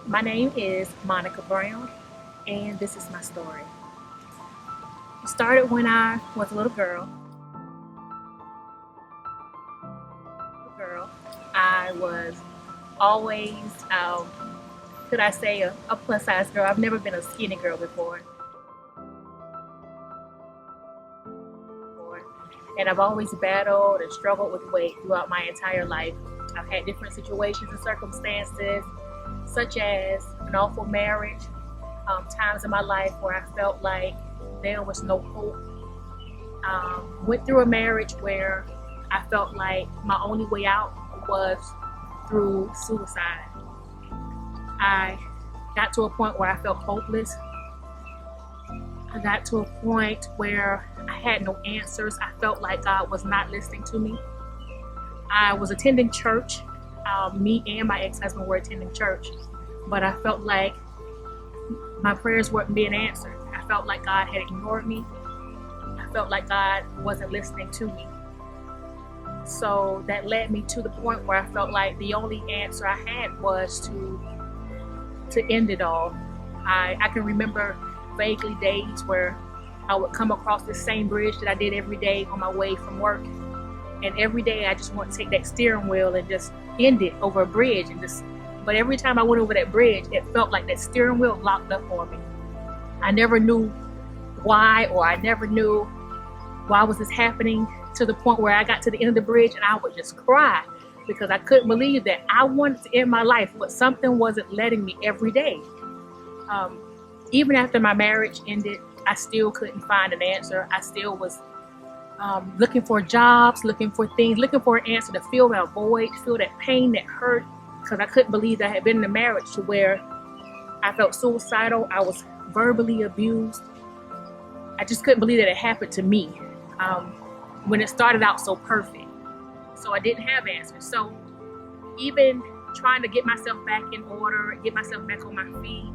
My name is Monica Brown, and this is my story. It started when I was a little girl. I was always, could I say, a plus size girl. I've never been a skinny girl before. And I've always battled and struggled with weight throughout my entire life. I've had different situations and circumstances, such as an awful marriage, times in my life where I felt like there was no hope. Went through a marriage where I felt like my only way out was through suicide. I got to a point where I felt hopeless. I got to a point where I had no answers. I felt like God was not listening to me. I was attending church. Me and my ex-husband were attending church, but I felt like my prayers weren't being answered. I felt like God had ignored me. I felt like God wasn't listening to me. So that led me to the point where I felt like the only answer I had was to end it all. I can remember vaguely days where I would come across this same bridge that I did every day on my way from work. And every day I just want to take that steering wheel and just end it over a bridge but every time I went over that bridge, it felt like that steering wheel locked up for me. I never knew why, or I never knew why was this happening, to the point where I got to the end of the bridge and I would just cry because I couldn't believe that I wanted to end my life, but something wasn't letting me every day. Even after my marriage ended, I still couldn't find an answer. I still was looking for jobs, looking for things, looking for an answer to fill that void, feel that pain, that hurt, because I couldn't believe that I had been in a marriage to where I felt suicidal. I was verbally abused. I just couldn't believe that it happened to me when it started out so perfect. So I didn't have answers. So even trying to get myself back in order, get myself back on my feet,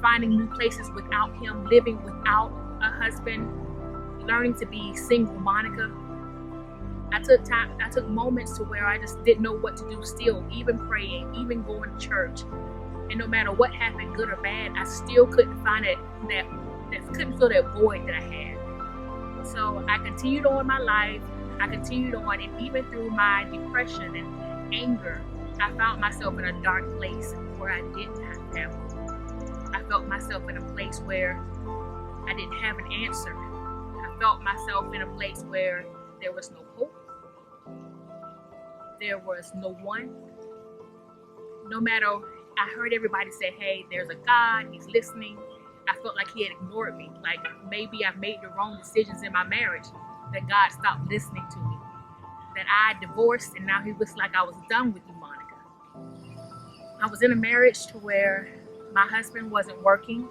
finding new places without him, living without a husband, learning to be single Monica. I took moments to where I just didn't know what to do still, even praying, even going to church. And no matter what happened, good or bad, I still couldn't find couldn't fill that void that I had. So I continued on my life. I continued on, and even through my depression and anger, I found myself in a dark place where I didn't have hope. I felt myself in a place where I didn't have an answer. I felt myself in a place where there was no hope. There was no one. No matter, I heard everybody say, hey, there's a God, he's listening. I felt like he had ignored me. Like maybe I've made the wrong decisions in my marriage, that God stopped listening to me. That I divorced and now he was like, I was done with you, Monica. I was in a marriage to where my husband wasn't working.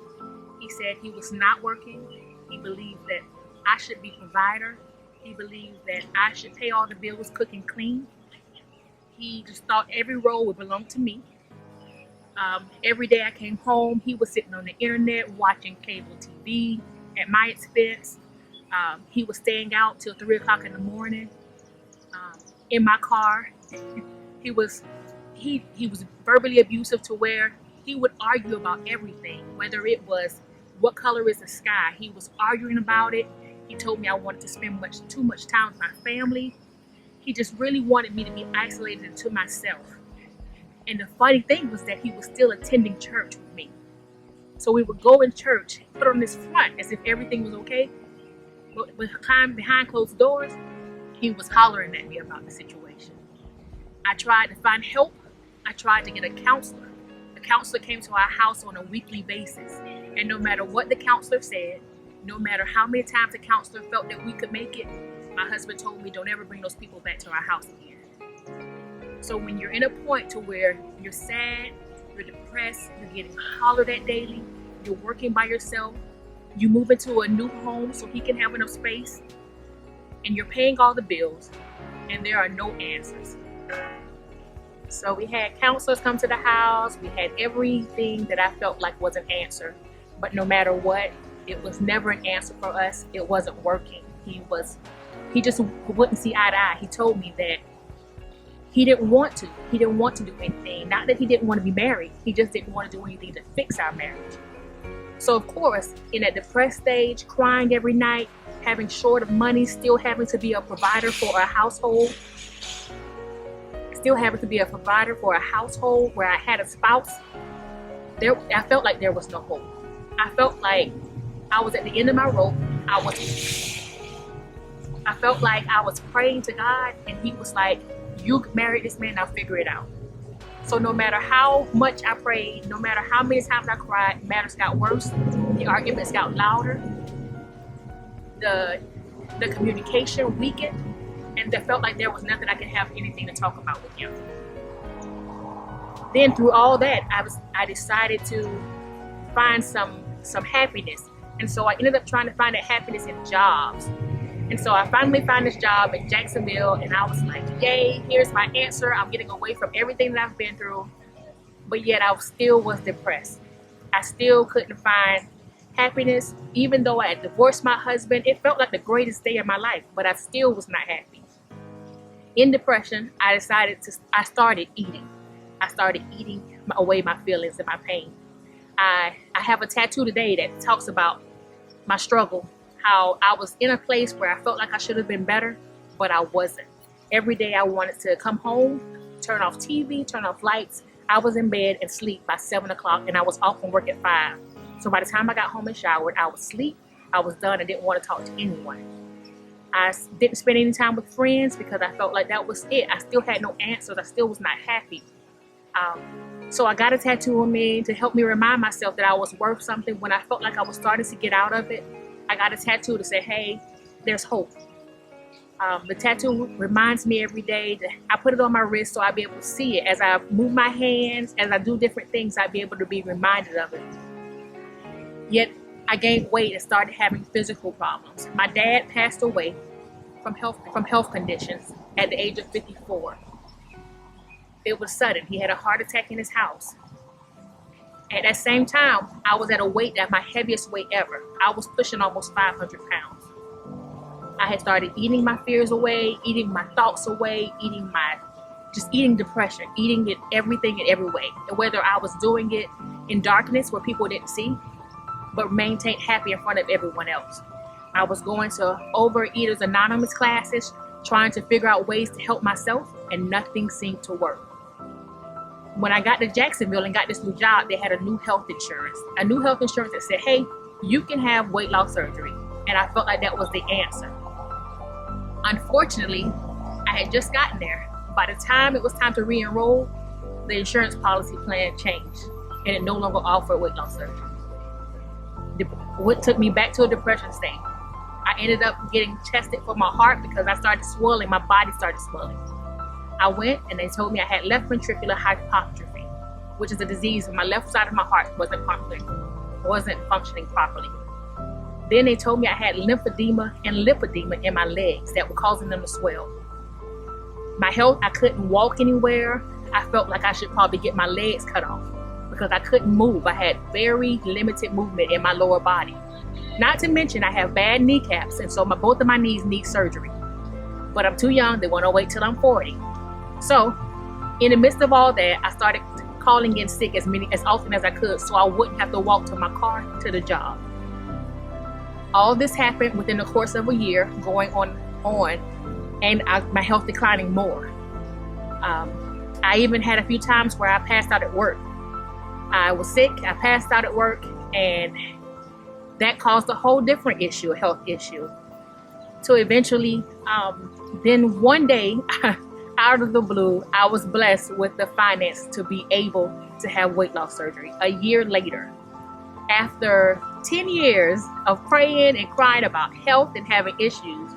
He said he was not working. He believed that I should be provider. He believed that I should pay all the bills, cook and clean. He just thought every role would belong to me. Every day I came home, he was sitting on the internet watching cable TV at my expense. He was staying out till 3 o'clock in the morning in my car. He was verbally abusive to where he would argue about everything, whether it was what color is the sky. He was arguing about it. He told me I wanted to spend too much time with my family. He just really wanted me to be isolated to myself. And the funny thing was that he was still attending church with me. So we would go in church, put on this front as if everything was okay. But behind closed doors, he was hollering at me about the situation. I tried to find help. I tried to get a counselor. The counselor came to our house on a weekly basis. And no matter what the counselor said, no matter how many times the counselor felt that we could make it, my husband told me, don't ever bring those people back to our house again. So when you're in a point to where you're sad, you're depressed, you're getting hollered at daily, you're working by yourself, you move into a new home so he can have enough space, and you're paying all the bills, and there are no answers. So we had counselors come to the house, we had everything that I felt like was an answer, but no matter what, it was never an answer for us. It wasn't working. He just wouldn't see eye to eye. He told me that he didn't want to. He didn't want to do anything. Not that he didn't want to be married. He just didn't want to do anything to fix our marriage. So of course, in that depressed stage, crying every night, having short of money, still having to be a provider for a household, where I had a spouse, I felt like there was no hope. I felt like I was at the end of my rope. I felt like I was praying to God, and he was like, you married this man, now figure it out. So no matter how much I prayed, no matter how many times I cried, matters got worse. The arguments got louder. The communication weakened, and it felt like there was nothing I could have anything to talk about with him. Then through all that, I decided to find some happiness. And so I ended up trying to find that happiness in jobs. And so I finally found this job in Jacksonville, and I was like, yay, here's my answer. I'm getting away from everything that I've been through. But yet I still was depressed. I still couldn't find happiness. Even though I had divorced my husband, it felt like the greatest day of my life, but I still was not happy. In depression, I started eating. I started eating away my feelings and my pain. I have a tattoo today that talks about my struggle, how I was in a place where I felt like I should have been better, but I wasn't. Every day I wanted to come home, turn off TV, turn off lights. I was in bed and sleep by 7 o'clock, and I was off from work at 5. So by the time I got home and showered, I was asleep, I was done, and didn't want to talk to anyone. I didn't spend any time with friends because I felt like that was it. I still had no answers. I still was not happy. So I got a tattoo on me to help me remind myself that I was worth something. When I felt like I was starting to get out of it, I got a tattoo to say, hey, there's hope. The tattoo reminds me every day that I put it on my wrist so I'll be able to see it. As I move my hands, as I do different things, I'll be able to be reminded of it. Yet I gained weight and started having physical problems. My dad passed away from health conditions at the age of 54. It was sudden. He had a heart attack in his house. At that same time, I was at a weight at my heaviest weight ever. I was pushing almost 500 pounds. I had started eating my fears away, eating my thoughts away, eating depression, eating it, everything in every way. And whether I was doing it in darkness where people didn't see, but maintained happy in front of everyone else. I was going to Overeaters Anonymous classes, trying to figure out ways to help myself, and nothing seemed to work. When I got to Jacksonville and got this new job, they had a new health insurance that said, hey, you can have weight loss surgery. And I felt like that was the answer. Unfortunately, I had just gotten there. By the time it was time to re-enroll, the insurance policy plan changed, and it no longer offered weight loss surgery. What took me back to a depression state. I ended up getting tested for my heart because I started swelling. My body started swelling. I went and they told me I had left ventricular hypertrophy, which is a disease where my left side of my heart wasn't functioning properly. Then they told me I had lymphedema and lipedema in my legs that were causing them to swell. My health, I couldn't walk anywhere. I felt like I should probably get my legs cut off because I couldn't move. I had very limited movement in my lower body. Not to mention I have bad kneecaps, and so both of my knees need surgery. But I'm too young. They want to wait till I'm 40. So in the midst of all that, I started calling in sick as often as I could so I wouldn't have to walk to my car to the job. All this happened within the course of a year, going on, and my health declining more. I even had a few times where I passed out at work. I was sick, I passed out at work, and that caused a whole different issue, a health issue. So eventually, then one day, out of the blue, I was blessed with the finance to be able to have weight loss surgery. A year later, after 10 years of praying and crying about health and having issues,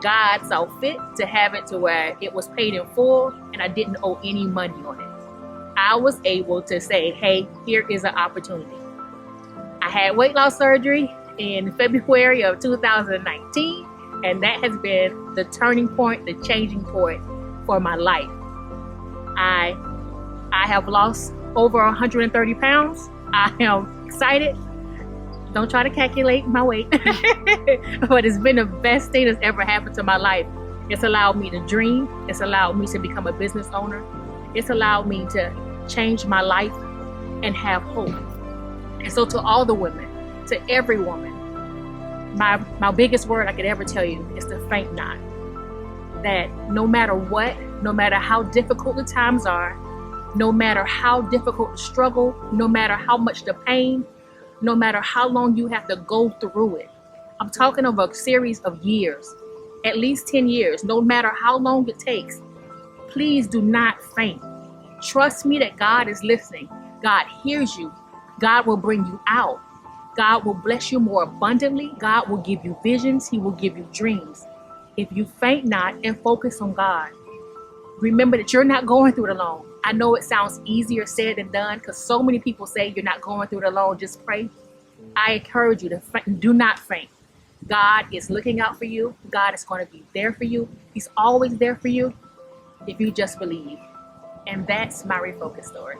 God saw fit to have it to where it was paid in full and I didn't owe any money on it. I was able to say, hey, here is an opportunity. I had weight loss surgery in February of 2019, and that has been the turning point, the changing point for my life. I have lost over 130 pounds. I am excited. Don't try to calculate my weight, but it's been the best thing that's ever happened to my life. It's allowed me to dream. It's allowed me to become a business owner. It's allowed me to change my life and have hope. And so to all the women, to every woman, my biggest word I could ever tell you is to faint not. That no matter what, no matter how difficult the times are, no matter how difficult the struggle, no matter how much the pain, no matter how long you have to go through it. I'm talking of a series of years, at least 10 years, no matter how long it takes. Please do not faint. Trust me that God is listening. God hears you. God will bring you out. God will bless you more abundantly. God will give you visions. He will give you dreams. If you faint not and focus on God, remember that you're not going through it alone. I know it sounds easier said than done because so many people say you're not going through it alone. Just pray. I encourage you to do not faint. God is looking out for you. God is going to be there for you. He's always there for you if you just believe. And that's my Refocus story.